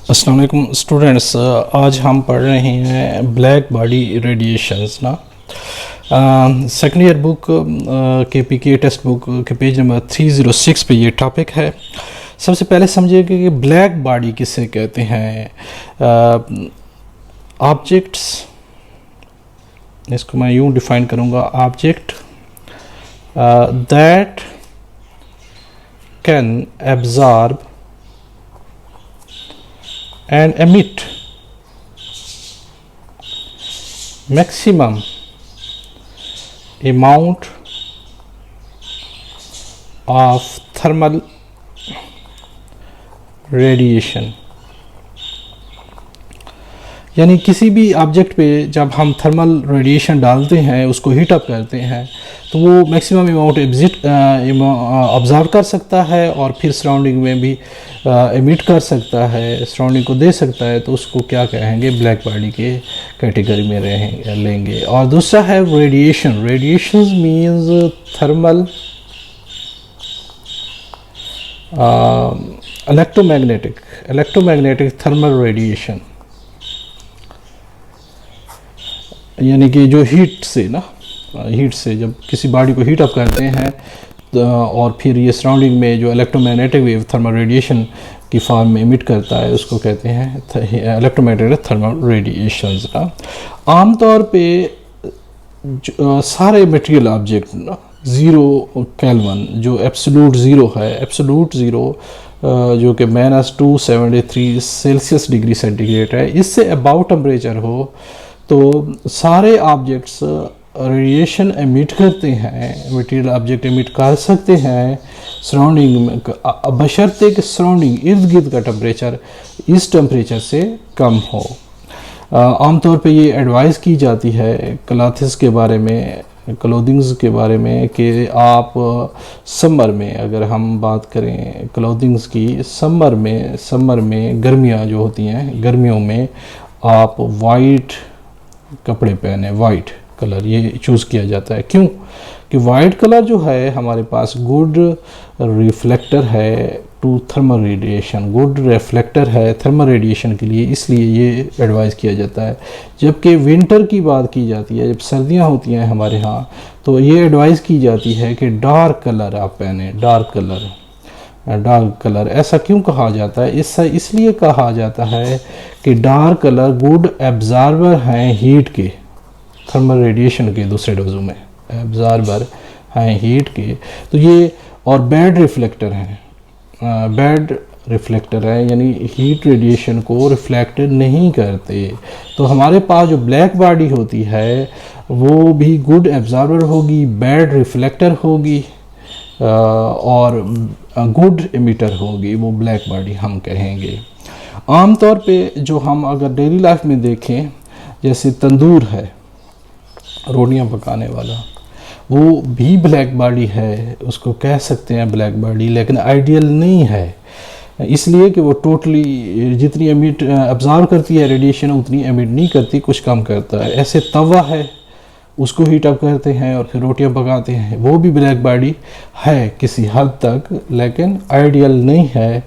अस्सलाम वालेकुम स्टूडेंट्स, आज हम पढ़ रहे हैं ब्लैक बॉडी रेडिएशंस ना। सेकेंड ईयर बुक के पीके टेक्स्ट बुक के पेज नंबर 306 पे ये टॉपिक है। सबसे पहले समझिए कि ब्लैक बॉडी किसे कहते हैं। ऑब्जेक्ट्स, इसको मैं यूँ डिफाइन करूँगा, object that can absorb and emit maximum amount of thermal radiation। यानी किसी भी ऑब्जेक्ट पे जब हम थर्मल रेडिएशन डालते हैं, उसको हीट अप करते हैं, तो वो मैक्सिमम अमाउंट ऑब्जर्व कर सकता है और फिर सराउंडिंग में भी एमिट कर सकता है, सराउंडिंग को दे सकता है। तो उसको क्या कहेंगे, ब्लैक बॉडी के कैटेगरी में लेंगे। और दूसरा है radiation. Radiation means thermal electromagnetic thermal radiation, यानी कि जो हीट से जब किसी बॉडी को हीट अप करते हैं और फिर ये सराउंडिंग में जो इलेक्ट्रोमैग्नेटिक वेव थर्मल रेडिएशन की फॉर्म में इमिट करता है, उसको कहते हैं इलेक्ट्रोमैग्नेटिक थर्मल रेडिएशंस ना। आमतौर पे सारे मटेरियल ऑब्जेक्ट ना 0 केल्विन, जो एब्सोल्यूट ज़ीरो है, एब्सोल्यूट ज़ीरो जो कि -273 सेल्सियस डिग्री सेंटीग्रेड है, इससे अबाउट टेम्परेचर हो तो सारे ऑब्जेक्ट्स रेडिएशन एमिट करते हैं। मटेरियल ऑब्जेक्ट एमिट कर सकते हैं सराउंडिंग में, बशर्ते कि सराउंडिंग इर्द गिर्द का टेम्परेचर इस टेम्परेचर से कम हो। आमतौर पे ये एडवाइस की जाती है क्लॉथ्स के बारे में, क्लोथिंग्स के बारे में, कि आप समर में, अगर हम बात करें क्लोथिंग्स की, समर में गर्मियाँ जो होती हैं, गर्मियों में आप वाइट कपड़े पहने, वाइट कलर ये चूज़ किया जाता है। क्यों कि वाइट कलर जो है हमारे पास गुड रिफ्लेक्टर है to thermal radiation, good reflector है थर्मल रेडिएशन के लिए, इसलिए ये एडवाइस किया जाता है। जबकि विंटर की बात की जाती है, जब सर्दियां होती हैं हमारे यहाँ, तो ये एडवाइस की जाती है कि डार्क कलर आप पहने, डार्क कलर। ऐसा क्यों कहा जाता है? इसलिए कहा जाता है कि डार्क कलर गुड एब्जॉर्बर हैं हीट के, थर्मल रेडिएशन के दूसरे डोजों में एब्जॉर्बर हैं हीट के। तो ये और बैड रिफ्लेक्टर है, यानी हीट रेडिएशन को रिफ्लेक्ट नहीं करते। तो हमारे पास जो ब्लैक बॉडी होती है वो भी गुड एब्जॉर्बर होगी, बैड रिफ्लेक्टर होगी और गुड एमिटर होगी, वो ब्लैक बॉडी हम कहेंगे। आमतौर पे जो हम अगर डेली लाइफ में देखें, जैसे तंदूर है रोटियां पकाने वाला, वो भी ब्लैक बॉडी है, उसको कह सकते हैं ब्लैक बॉडी, लेकिन आइडियल नहीं है, इसलिए कि वो टोटली जितनी एमिट अब्जॉर्व करती है रेडिएशन उतनी एमिट नहीं करती, कुछ कम करता है। ऐसे तवा है, उसको हीट अप करते हैं और फिर रोटियां पकाते हैं, वो भी ब्लैक बॉडी है किसी हद तक, लेकिन आइडियल नहीं है।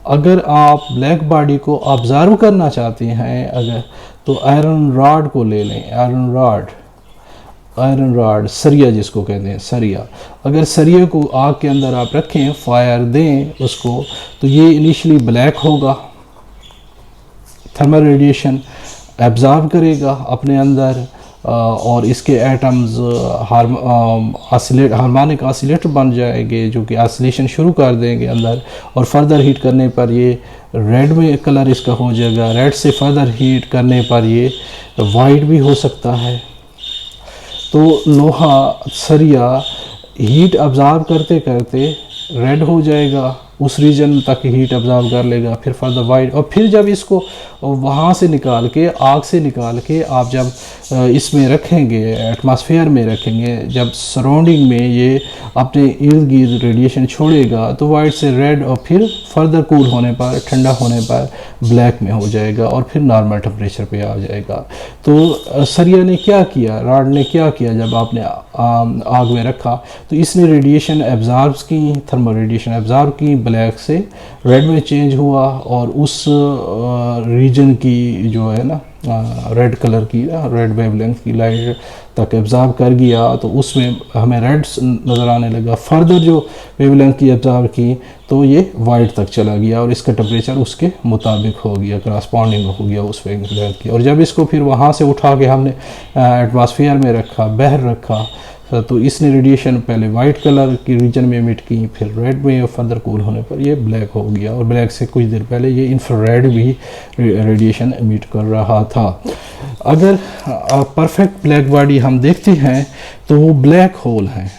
अगर आप ब्लैक बॉडी को ऑब्जर्व करना चाहते हैं अगर, तो आयरन रॉड को ले लें, आयरन रॉड सरिया जिसको कहते हैं, सरिया। अगर सरिया को आग के अंदर आप रखें, फायर दें उसको, तो ये इनिशियली ब्लैक होगा, थर्मल रेडिएशन एब्जॉर्ब करेगा अपने अंदर और इसके एटम्स हार्मोनिक ऑसिलेटर बन जाएंगे, जो कि ऑसिलेशन शुरू कर देंगे अंदर, और फर्दर हीट करने पर ये रेड में कलर इसका हो जाएगा, रेड से फर्दर हीट करने पर ये वाइट भी हो सकता है। तो लोहा सरिया हीट ऑब्जर्व करते करते रेड हो जाएगा, उस रीजन तक हीट ऑब्जर्व कर लेगा, फिर फर्दर वाइट, और फिर जब इसको वहाँ से निकाल के, आग से निकाल के आप जब इसमें रखेंगे, एटमॉस्फेयर में रखेंगे, जब सराउंडिंग में ये अपने इर्द गिर्द रेडिएशन छोड़ेगा, तो वाइट से रेड और फिर फर्दर कूल होने पर, ठंडा होने पर ब्लैक में हो जाएगा और फिर नॉर्मल टेम्परेचर पे आ जाएगा। तो सरिया ने क्या किया, रॉड ने क्या किया, जब आपने आग में रखा तो इसने रेडिएशन एब्जॉर्ब की, थर्मल रेडिएशन एब्जॉर्ब की, ब्लैक से रेड में चेंज हुआ और उस रीजन की जो है ना रेड कलर की रेड वेवलेंथ की लाइट तक एब्जॉर्ब कर गया, तो उसमें हमें रेड नज़र आने लगा। फर्दर जो वेवलेंथ की एब्जॉर्ब की तो ये वाइट तक चला गया और इसका टेम्परेचर उसके मुताबिक हो गया, करस्पॉन्डिंग हो गया उस वेवलेंथ की। और जब इसको फिर वहाँ से उठा के हमने एटमॉस्फेयर में रखा, बाहर रखा, तो इसने रेडिएशन पहले वाइट कलर की रीजन में एमिट की, फिर रेड में, और फर्दर कूल होने पर ये ब्लैक हो गया। और ब्लैक से कुछ देर पहले ये इंफ्रारेड भी रेडिएशन एमिट कर रहा था। अगर परफेक्ट ब्लैक बॉडी हम देखते हैं तो वो ब्लैक होल हैं।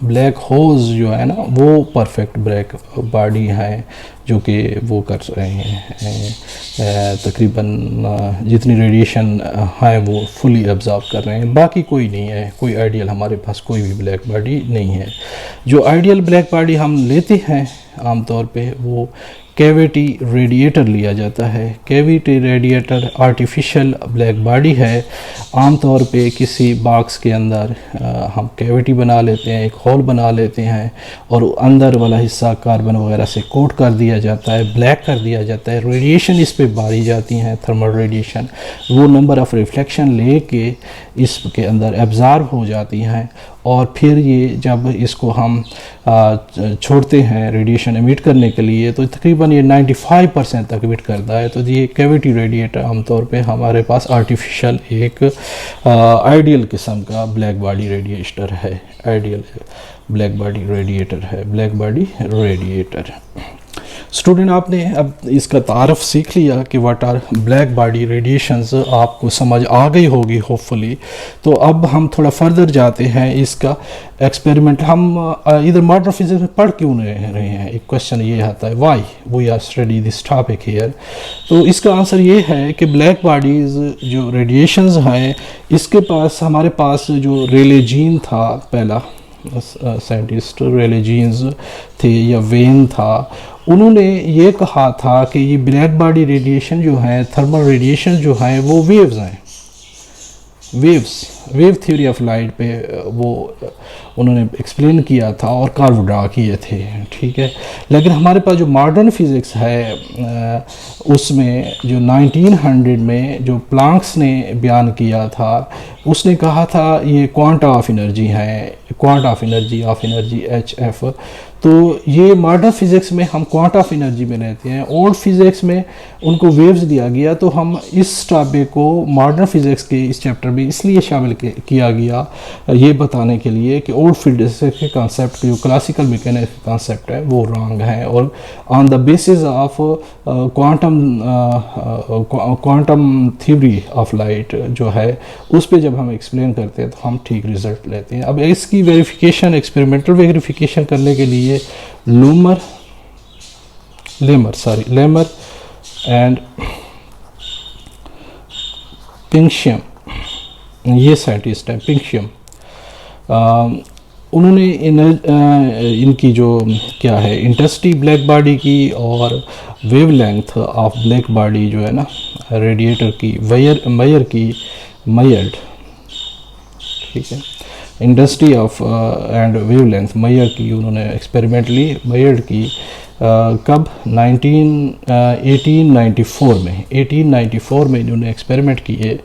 ब्लैक होल्स जो है ना वो परफेक्ट ब्लैक बॉडी है, जो कि वो कर रहे हैं तकरीबन जितनी रेडिएशन है वो फुली एब्जॉर्ब कर रहे हैं। बाकी कोई नहीं है, कोई आइडियल हमारे पास कोई भी ब्लैक बॉडी नहीं है। जो आइडियल ब्लैक बॉडी हम लेते हैं आमतौर पे वो कैविटी रेडिएटर लिया जाता है। Cavity radiator artificial black body है। आमतौर पे किसी बॉक्स के अंदर हम कैविटी बना लेते हैं, एक होल बना लेते हैं और अंदर वाला हिस्सा कार्बन वगैरह से कोट कर दिया जाता है, ब्लैक कर दिया जाता है। रेडिएशन इस पे बारी जाती हैं, थर्मल रेडिएशन, वो नंबर ऑफ़ रिफ्लेक्शन लेके इसके अंदर एब्जॉर्ब हो जाती हैं और फिर ये जब इसको हम छोड़ते हैं रेडिएशन एमिट करने के लिए तो तकरीबन ये 95% तक एमिट करता है। तो ये कैविटी रेडिएटर आमतौर पे हमारे पास आर्टिफिशियल एक आइडियल किस्म का ब्लैक बॉडी रेडिएटर है, आइडियल ब्लैक बॉडी रेडिएटर है, ब्लैक बॉडी रेडिएटर। स्टूडेंट, आपने अब इसका तारफ़ सीख लिया कि what are black body radiations, आपको समझ आ गई होगी होपफुली। तो अब हम थोड़ा फर्दर जाते हैं इसका एक्सपेरिमेंट। हम इधर मॉडर्न फिजिक्स में पढ़ क्यों रहे हैं, एक क्वेश्चन ये आता है, why we are study this topic here. तो इसका आंसर ये है कि ब्लैक बॉडीज़ जो रेडिएशंस हैं, इसके पास हमारे पास जो रेले जीन था, पहला साइंटिस्ट रेले जीन्स थे या वेन था, उन्होंने ये कहा था कि ये ब्लैक बॉडी रेडिएशन जो है, थर्मल रेडिएशन जो है वो वेव्स हैं, वेव थ्योरी ऑफ लाइट पे वो उन्होंने एक्सप्लेन किया था और कर्व ड्रा किए थे, ठीक है। लेकिन हमारे पास जो मॉडर्न फिज़िक्स है उसमें जो 1900 में जो प्लांक्स ने बयान किया था, उसने कहा था ये क्वांटा ऑफ एनर्जी है, क्वांटा ऑफ एनर्जी HF। तो ये मॉडर्न फिज़िक्स में हम क्वांटा ऑफ एनर्जी में रहते हैं, ओल्ड फिज़िक्स में उनको वेव्स दिया गया। तो हम इस टॉपिक को मॉडर्न फिज़िक्स के इस चैप्टर में इसलिए शामिल किया गया ये बताने के लिए कि ओल्ड फिज़िक्स के कॉन्सेप्ट, जो क्लासिकल मैकेनिक्स के कॉन्सेप्ट है वो रॉन्ग है, और on the basis of quantum theory of light जो है उस पर जब हम एक्सप्लेन करते हैं तो हम ठीक रिजल्ट लेते हैं। अब इसकी वेरिफिकेशन, एक्सपेरिमेंटल वेरिफिकेशन करने के लिए लेमर एंड पिंगशियम, ये साइंटिस्ट हैं, पिंगशियम, उन्होंने इनकी जो क्या है इंटेंसिटी ब्लैक बॉडी की और वेवलेंथ ऑफ ब्लैक बॉडी जो है ना रेडिएटर की मेजर्ड, ठीक है, intensity of and wavelength measure की, उन्होंने एक्सपेरिमेंटली मेजर्ड की कब 1894 में इन्होंने एक्सपेरिमेंट किए।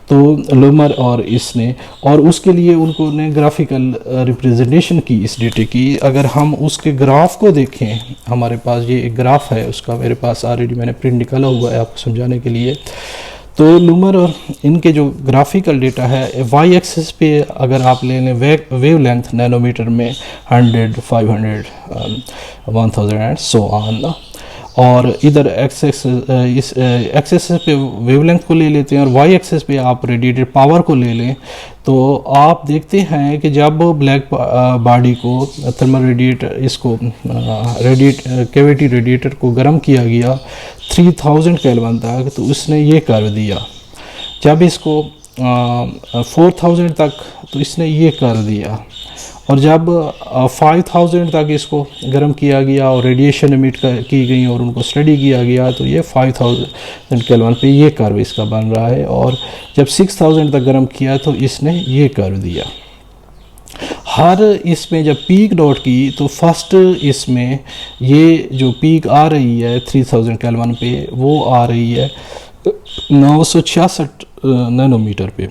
तो लूमर और इसने, और उसके लिए उनको ने ग्राफिकल रिप्रेजेंटेशन की इस डेटे की। अगर हम उसके ग्राफ को देखें, हमारे पास ये एक ग्राफ है, उसका मेरे पास ऑलरेडी मैंने प्रिंट निकाला हुआ है आपको समझाने के लिए। तो लूमर और इनके जो ग्राफिकल डेटा है, वाई एक्सिस पे अगर आप ले लें वेवलेंथ नैनोमीटर में 100, 500, 1000 एंड सो ऑन, और इधर इस एक्सेस पे वेवलेंथ को ले लेते हैं और वाई एक्सेस पे आप रेडिएटेड पावर को ले लें, तो आप देखते हैं कि जब ब्लैक बॉडी को थर्मल रेडिएटर, इसको कैविटी रेडिएटर को गर्म किया गया 3000 केल्विन तक, तो उसने ये कर दिया। जब इसको 4000 तक, तो इसने ये कर दिया। और जब 5000 तक इसको गर्म किया गया और रेडिएशन एमिट की गई और उनको स्टडी किया गया, तो ये 5000 केल्विन पे ये कर्व इसका बन रहा है। और जब 6000 तक गर्म किया तो इसने ये कर्व दिया। हर इसमें जब पीक नोट की तो फर्स्ट इसमें ये जो पीक आ रही है 3000 केल्विन पे, वो आ रही है 966 नैनोमीटर पे,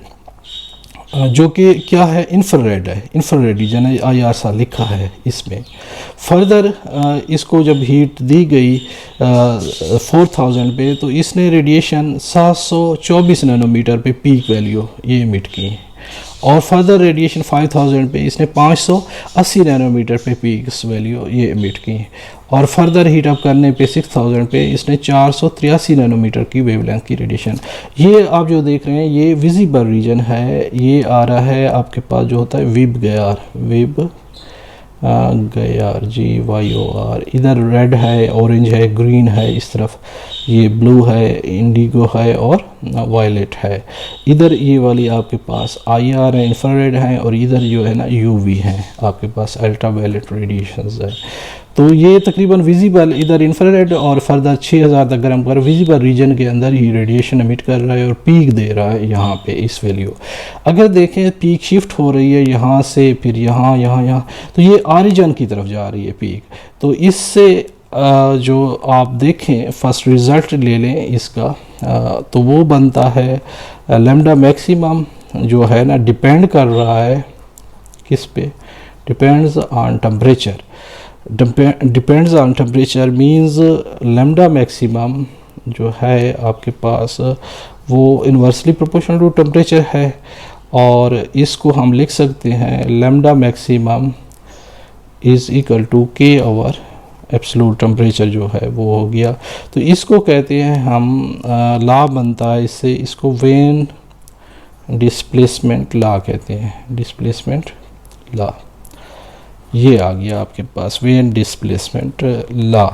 जो कि क्या है, इंफ्रारेड है, इंफ्रारेड रीजन है, IR लिखा है इसमें। फर्दर इसको जब हीट दी गई 4000 पे, तो इसने रेडिएशन 724 नैनोमीटर पे पीक वैल्यू ये इमिट की, और फर्दर रेडिएशन 5000 पे इसने 580 नैनोमीटर पे पीक्स वैल्यू ये इमिट की, और फर्दर हीट अप करने पे 6000 पे इसने 483 नैनोमीटर की वेवलेंथ की रेडिएशन। ये आप जो देख रहे हैं ये विजिबल रीजन है, ये आ रहा है आपके पास जो होता है विब गयार, विब गयार GYOR, इधर रेड है, ऑरेंज है, ग्रीन है, इस तरफ ये ब्लू है, इंडिगो है और वायलेट है। इधर ये वाली आपके पास IR है, इंफ्रारेड है, और इधर जो है ना UV है, आपके पास अल्ट्रावायलेट रेडिएशंस है। तो ये तकरीबन विजिबल इधर इंफ्रारेड और फर्दर 6000 तक गर्म कर विजिबल रीजन के अंदर ही रेडिएशन एमिट कर रहा है और पीक दे रहा है यहाँ पे इस वैल्यू। अगर देखें पीक शिफ्ट हो रही है यहाँ से, फिर यहाँ यहाँ यहाँ, तो ये ऑरिजिन की तरफ जा रही है पीक। तो इससे जो आप देखें फर्स्ट रिज़ल्ट ले लें इसका, तो वो बनता है लैम्डा मैक्सिमम जो है ना डिपेंड कर रहा है किस पे, depends on temperature. Depends on temperature means lambda maximum जो है आपके पास वो इन्वर्सली प्रोपोर्शनल टू टेम्परेचर है, और इसको हम लिख सकते हैं lambda maximum is equal to K over absolute temperature जो है वो हो गया। तो इसको कहते हैं हम लॉ बनता है इससे, इसको वेन डिस्प्लेसमेंट लॉ कहते हैं, डिस्प्लेसमेंट लॉ। ये आ गया आपके पास वेन डिस्प्लेसमेंट लॉ।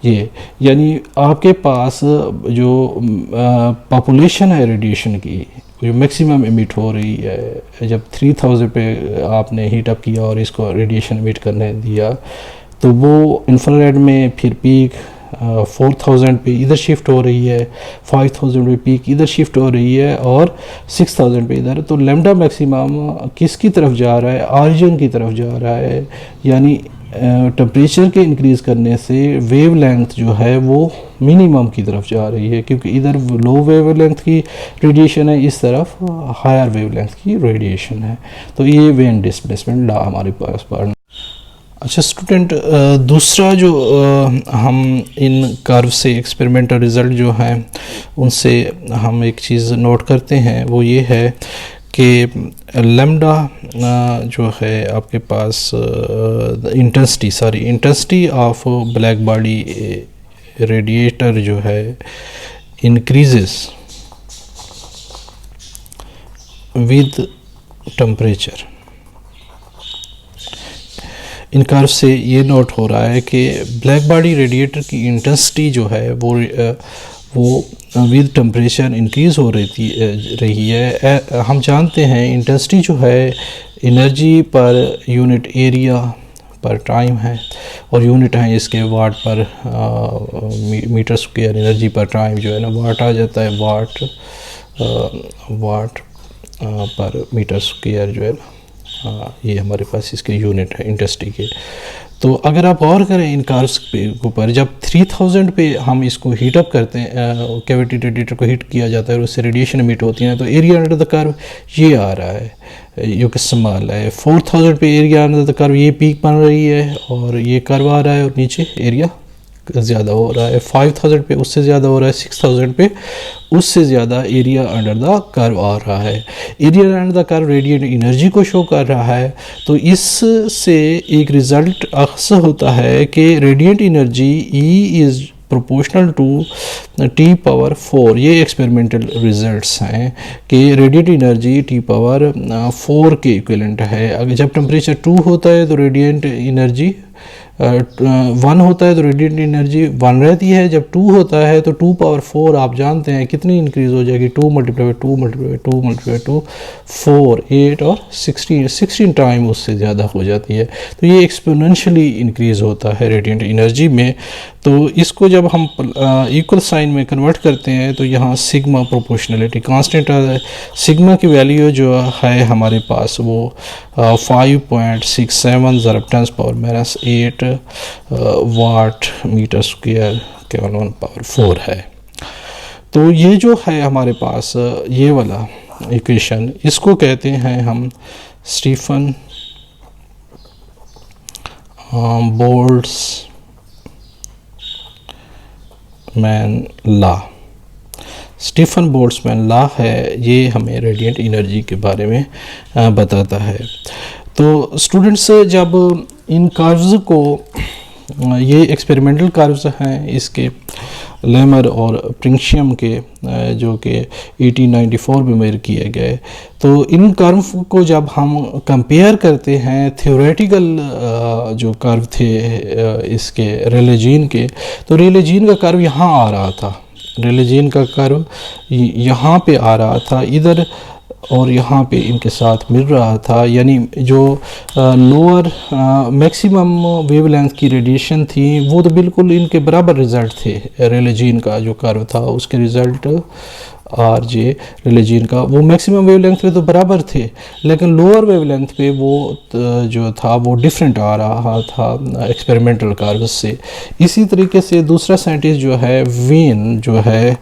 ये यानी आपके पास जो पॉपुलेशन है रेडिएशन की जो मैक्सिमम एमिट हो रही है, जब 3000 पे आपने हीट अप किया और इसको रेडिएशन एमिट करने दिया, तो वो इंफ्रारेड में फिर पीक 4000 पे इधर शिफ्ट हो रही है, 5000 पे पीक इधर शिफ्ट हो रही है, और 6000 पे इधर। तो लैम्डा मैक्सिमम किसकी तरफ जा रहा है, ऑरिजिन की तरफ जा रहा है। यानी टेम्परेचर के इंक्रीज़ करने से वेवलेंथ जो है वो मिनिमम की तरफ जा रही है, क्योंकि इधर लो वेवलेंथ की रेडिएशन है, इस तरफ हायर वेवलेंथ की रेडिएशन है। तो ये वेन डिस्प्लेसमेंट लॉ हमारे पास पढ़ना। अच्छा स्टूडेंट, दूसरा जो हम इन कर्व से एक्सपेरिमेंटल रिज़ल्ट जो हैं उनसे हम एक चीज़ नोट करते हैं, वो ये है कि लैम्डा जो है आपके पास intensity of black body radiator जो है इंक्रीजेस विद टेम्परेचर। इन कर्व से ये नोट हो रहा है कि ब्लैक बॉडी रेडिएटर की इंटेंसिटी जो है वो विद टेम्परेचर इंक्रीज़ हो रही है। हम जानते हैं इंटेंसिटी जो है एनर्जी पर यूनिट एरिया पर टाइम है, और यूनिट है इसके वाट पर मीटर स्क्वायर एनर्जी पर टाइम जो है ना वाट आ जाता है, वाट पर मीटर स्क्वायर जो है ना, ये हमारे पास इसके यूनिट है इंटेंसिटी के। तो अगर आप गौर करें इन कार्व्स के ऊपर, जब 3000 पे हम इसको हीट अप करते हैं, कैविटी रेडिएटर को हीट किया जाता है और उससे रेडिएशन एमिट होती है, तो एरिया अंडर द कर्व ये आ रहा है जो कि स्मॉल है। 4000 पे एरिया अंडर द कर्व ये पीक बन रही है और ये कर्व आ रहा है, और नीचे एरिया ज़्यादा हो रहा है। 5000 पे उससे ज़्यादा हो रहा है, 6000 पे उससे ज़्यादा एरिया अंडर द कर्व आ रहा है। Area under the curve radiate energy को शो कर रहा है। तो इससे एक रिज़ल्ट अक्सर होता है कि radiant energy E is proportional to T⁴। ये एक्सपेरिमेंटल रिजल्ट्स हैं कि रेडिएंट एनर्जी T⁴ के इक्विवेलेंट है। अगर जब टेम्परेचर 2 होता है तो रेडिएंट एनर्जी 1 होता है तो रेडिएंट एनर्जी 1 रहती है, जब 2 होता है तो 2 पावर 4 आप जानते हैं कितनी इंक्रीज़ हो जाएगी, 2 multiply by 2 multiply by 2 multiply by 2 4 8 और 16 टाइम उससे ज़्यादा हो जाती है। तो ये एक्सपोनेंशियली इंक्रीज़ होता है रेडिएंट एनर्जी में। तो इसको जब हम इक्वल साइन में कन्वर्ट करते हैं तो यहाँ सिग्मा प्रोपोर्शनलिटी कांस्टेंट आ जाए। सिग्मा की वैल्यू जो है हमारे पास वो 5.67 ज़रब 10⁻⁻8 watt metre square kelvin power 4 है। तो ये जो है हमारे पास ये वाला इक्वेशन, इसको कहते हैं हम Stefan Boltzmann law. Stefan Boltzmann law है, ये हमें रेडिएंट एनर्जी के बारे में बताता है। तो स्टूडेंट्स जब इन कर्व्स को, ये एक्सपेरिमेंटल कर्व्स हैं इसके लेमर और प्रिंशियम के, जो कि 1894 में मेजर किए गए। तो इन कर्व को जब हम कंपेयर करते हैं थ्योरेटिकल जो कर्व थे इसके रेले जीन के, तो रेले जीन का कर्व यहाँ आ रहा था, रेले जीन का कर्व यहाँ पे आ रहा था इधर, और यहाँ पे इनके साथ मिल रहा था। यानी जो लोअर मैक्सिमम वेवलेंथ की रेडिएशन थी वो तो बिल्कुल इनके बराबर रिज़ल्ट थे। रेले जीन का जो कर्व था उसके result R J Rayleigh Jeans का वो मैक्सिमम वेवलेंथ पे तो बराबर थे, लेकिन लोअर वेवलेंथ पे वो जो था वो डिफरेंट आ रहा था एक्सपेरिमेंटल कर्व से। इसी तरीके से दूसरा साइंटिस्ट जो है वीन जो है,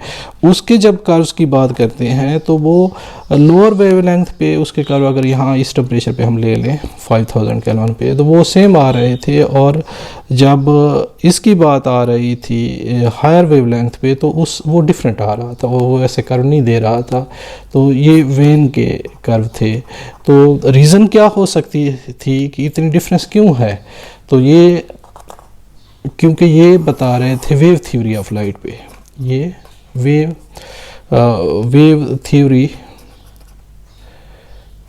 उसके जब कर्व्स की बात करते हैं तो वो लोअर वेवलेंथ पे उसके कर्व अगर यहाँ इस टेम्परेचर पे हम ले लें 5000 केल्विन पे, तो वो सेम आ रहे थे, और जब इसकी बात आ रही थी हायर वेवलेंथ पे तो वो डिफरेंट आ रहा था, वो ऐसे कर्व नहीं दे रहा था। तो ये वेन के कर्व थे। तो रीज़न क्या हो सकती थी कि इतनी डिफरेंस क्यों है? तो ये क्योंकि ये बता रहे थे वेव थ्योरी ऑफ लाइट पे, ये वेव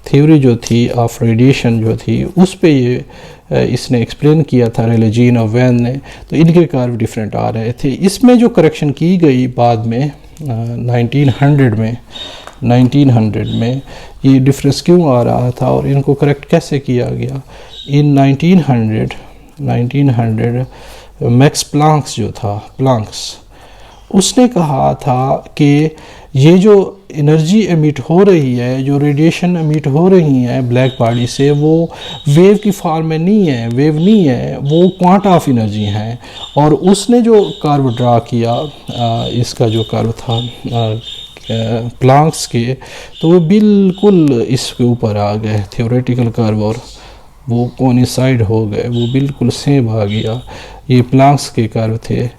थ्योरी जो थी ऑफ रेडिएशन जो थी उस पे ये इसने एक्सप्लेन किया था रेले जीन और वेन ने। तो इनके कर्व डिफरेंट आ रहे थे। इसमें जो करेक्शन की गई बाद में 1900 में ये डिफरेंस क्यों आ रहा था और इनको करेक्ट कैसे किया गया। इन 1900 मैक्स प्लांक्स जो था, प्लांक्स, उसने कहा था कि ये जो एनर्जी एमिट हो रही है, जो रेडिएशन एमिट हो रही है ब्लैक बॉडी से, वो वेव की फॉर्म में नहीं है, वेव नहीं है, वो क्वांटा ऑफ एनर्जी है। और उसने जो कर्व ड्रा किया इसका जो कर्व था प्लांक्स के, तो वो बिल्कुल इसके ऊपर आ गए थ्योरेटिकल कर्व, और वो कोइंसाइड हो गए, वो बिल्कुल सेम आ गया। ये प्लांक्स के कर्व थे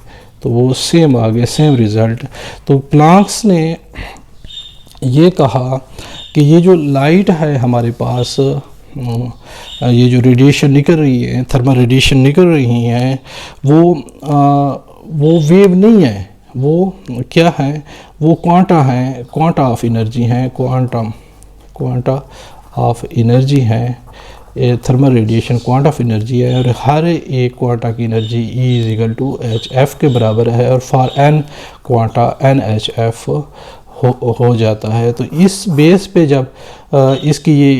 तो वो सेम आ गए, सेम रिज़ल्ट। तो प्लांक्स ने ये कहा कि ये जो लाइट है हमारे पास, ये जो रेडिएशन निकल रही है, थर्मल रेडिएशन निकल रही हैं, वो वेव नहीं है, वो क्या है, वो क्वांटा है, क्वांटा ऑफ एनर्जी हैं, क्वांटा ऑफ एनर्जी है। Thermal radiation quanta of energy है, और हर एक क्वांटा की एनर्जी E=hf के बराबर है, और फॉर n क्वांटा NHF हो जाता है। तो इस बेस पे जब इसकी ये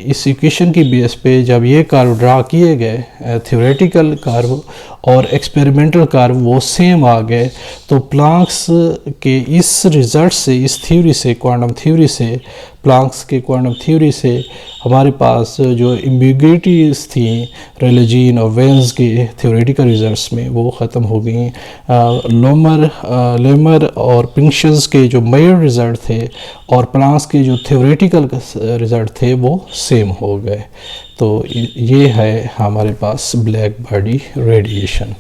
इस इक्वेशन की बेस पे जब ये कर्व ड्रा किए गए, थ्योरेटिकल कर्व और एक्सपेरिमेंटल कर्व वो सेम आ गए, तो प्लांक्स के इस रिज़ल्ट से, इस थ्योरी से, क्वांटम थ्योरी से, प्लांक्स के क्वांटम थ्योरी से हमारे पास जो एम्बिग्युइटीज़ थी रेले जीन और वेन्स के थ्योरेटिकल रिजल्ट्स में, वो ख़त्म हो गई। लेमर और प्रिंशियस के जो मेजर रिज़ल्ट थे और प्लांक्स के जो थ्योरेटिकल रिज़ल्ट थे वो सेम हो गए। तो ये है हमारे पास ब्लैक बॉडी रेडिएशन।